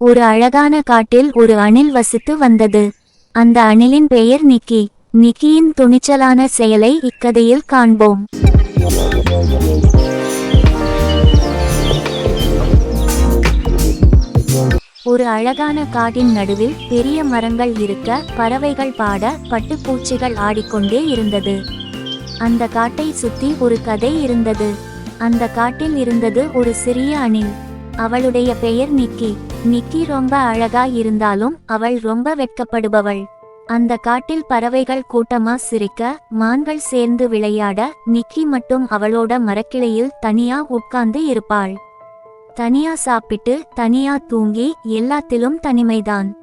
ஒரு அழகான காட்டில் ஒரு அணில் வசித்து வந்தது. அந்த அணிலின் பெயர் நிக்கி. நிக்கியின் துணிச்சலான செயலை இக்கதையில் காண்போம். ஒரு அழகான காட்டின் நடுவில் பெரிய மரங்கள் இருக்க, பறவைகள் பாட, பட்டுப்பூச்சிகள் ஆடிக்கொண்டே இருந்தது. அந்த காட்டை சுத்தி ஒரு கதை இருந்தது. அந்த காட்டில் இருந்தது ஒரு சிறிய அணில். அவளுடைய பெயர் நிக்கி. நிக்கி ரொம்ப அழகா இருந்தாலும் அவள் ரொம்ப வெட்கப்படுபவள். அந்த காட்டில் பறவைகள் கூட்டமா சிரிக்க, மான்கள் சேர்ந்து விளையாட, நிக்கி மட்டும் அவளோட மரக்கிளையில் தனியா உட்கார்ந்து இருப்பாள். தனியா சாப்பிட்டு, தனியா தூங்கி, எல்லாத்திலும் தனிமைதான்.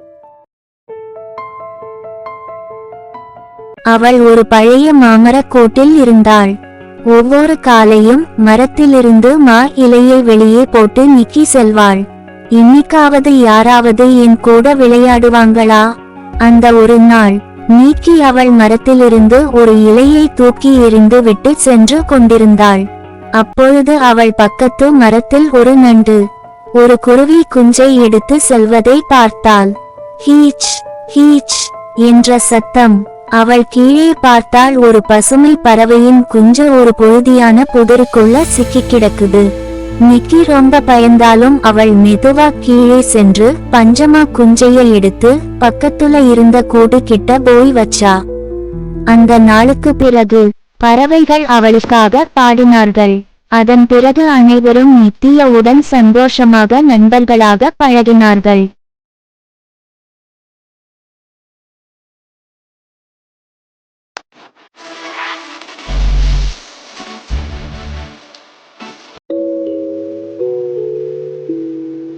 அவள் ஒரு பழைய மாமரக் கோட்டில் இருந்தாள். ஒவ்வொரு காலையும் மரத்திலிருந்து மா இலையை வெளியே போட்டு நிக்கி செல்வாள். இன்னைக்காவது யாராவது என் கூட விளையாடுவாங்களா? அந்த ஒரு நாள் நிக்கி அவள் மரத்திலிருந்து ஒரு இலையை தூக்கி எறிந்து விட்டு சென்று கொண்டிருந்தாள். அப்பொழுது அவள் பக்கத்து மரத்தில் ஒரு நண்டு, ஒரு குருவி குஞ்சை எடுத்து செல்வதை பார்த்தாள். ஹீச் ஹீச் என்ற சத்தம். அவள் கீழே பார்த்தால் ஒரு பசுமை பறவையின் குஞ்சு ஒரு புழுதியான புதருக்குள்ள சிக்கி கிடக்குது. நிக்கி ரொம்ப பயந்தாலும் அவள் மெதுவா கீழே சென்று பஞ்சமா குஞ்சையை எடுத்து பக்கத்துல இருந்த கூடு கிட்ட போய் வச்சா. அந்த நாளுக்கு பிறகு பறவைகள் அவளுக்காக பாடினார்கள். அதன் பிறகு அனைவரும் நித்தியவுடன் சந்தோஷமாக நண்பர்களாக பழகினார்கள்.